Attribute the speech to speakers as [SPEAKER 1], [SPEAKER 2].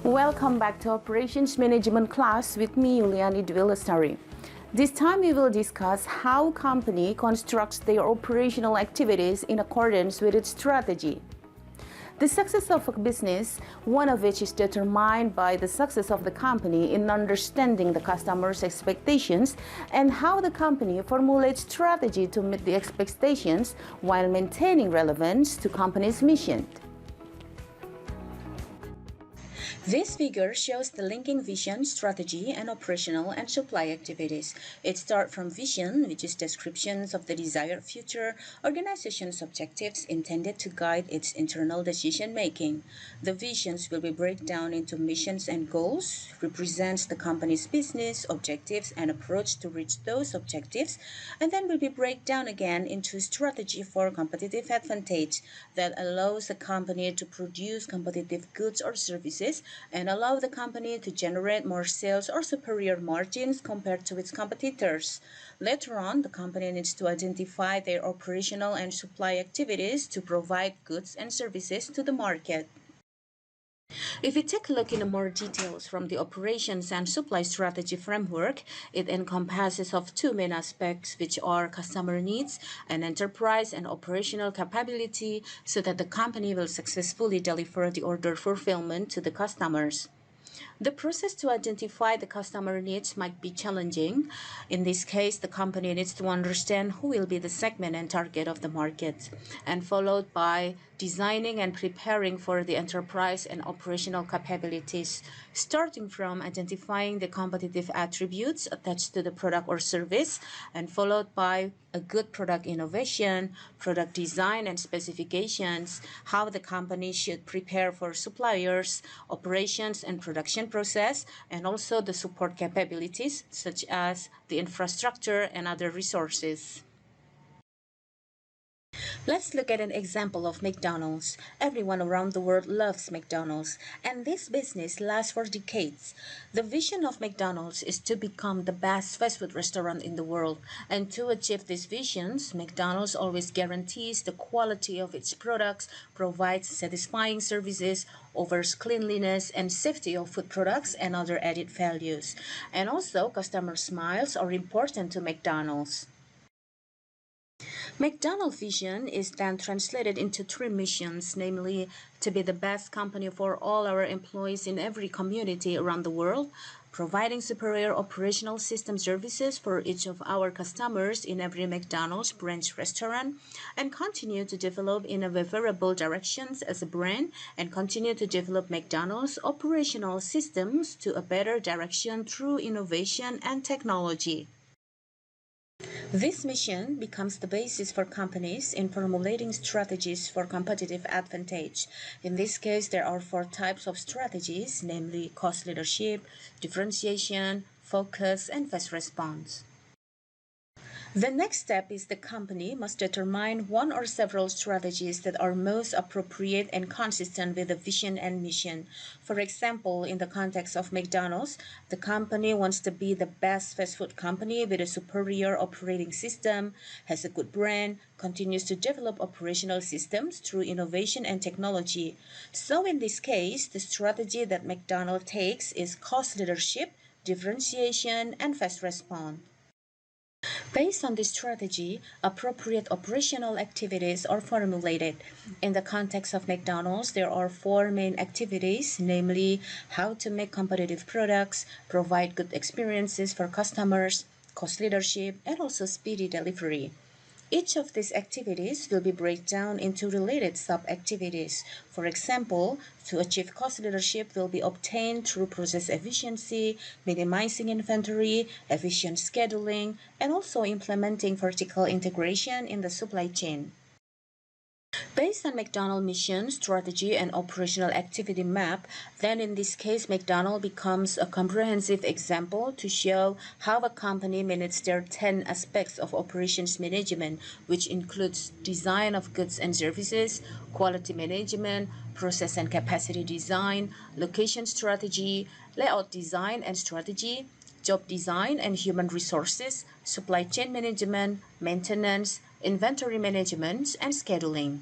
[SPEAKER 1] Welcome back to Operations Management class with me, Yuliani. This time we will discuss how company constructs their operational activities in accordance with its strategy. The success of a business, one of which is determined by the success of the company in understanding the customer's expectations and how the company formulates strategy to meet the expectations while maintaining relevance to company's mission. This figure shows the linking vision, strategy, and operational and supply activities. It starts from vision, which is descriptions of the desired future organization's objectives intended to guide its internal decision-making. The visions will be broken down into missions and goals, represents the company's business, objectives, and approach to reach those objectives, and then will be broken down again into strategy for competitive advantage that allows the company to produce competitive goods or services and allow the company to generate more sales or superior margins compared to its competitors. Later on, the company needs to identify their operational and supply activities to provide goods and services to the market. If we take a look into more details from the operations and supply strategy framework, it encompasses of two main aspects, which are customer needs and enterprise and operational capability, so that the company will successfully deliver the order fulfillment to the customers. The process to identify the customer needs might be challenging. In this case, the company needs to understand who will be the segment and target of the market, and followed by designing and preparing for the enterprise and operational capabilities, starting from identifying the competitive attributes attached to the product or service, and followed by a good product innovation, product design and specifications, how the company should prepare for suppliers, operations and production process, and also the support capabilities such as the infrastructure and other resources. Let's look at an example of McDonald's. Everyone around the world loves McDonald's, and this business lasts for decades. The vision of McDonald's is to become the best fast food restaurant in the world, and to achieve these visions, McDonald's always guarantees the quality of its products, provides satisfying services, offers cleanliness and safety of food products and other added values. And also, customer smiles are important to McDonald's. McDonald's vision is then translated into three missions, namely to be the best company for all our employees in every community around the world, providing superior operational system services for each of our customers in every McDonald's branch restaurant, and continue to develop in a favorable directions as a brand, and continue to develop McDonald's operational systems to a better direction through innovation and technology. This mission becomes the basis for companies in formulating strategies for competitive advantage. In this case, there are four types of strategies, namely cost leadership, differentiation, focus, and fast response. The next step is the company must determine one or several strategies that are most appropriate and consistent with the vision and mission. For example, in the context of McDonald's, the company wants to be the best fast food company with a superior operating system, has a good brand, continues to develop operational systems through innovation and technology. So in this case, the strategy that McDonald's takes is cost leadership, differentiation, and fast response. Based on this strategy, appropriate operational activities are formulated. In the context of McDonald's, there are four main activities, namely how to make competitive products, provide good experiences for customers, cost leadership, and also speedy delivery. Each of these activities will be broken down into related sub-activities. For example, to achieve cost leadership will be obtained through process efficiency, minimizing inventory, efficient scheduling, and also implementing vertical integration in the supply chain. Based on McDonald's mission, strategy, and operational activity map, then in this case, McDonald's becomes a comprehensive example to show how a company manages their 10 aspects of operations management, which includes design of goods and services, quality management, process and capacity design, location strategy, layout design and strategy, job design and human resources, supply chain management, maintenance, inventory management, and scheduling.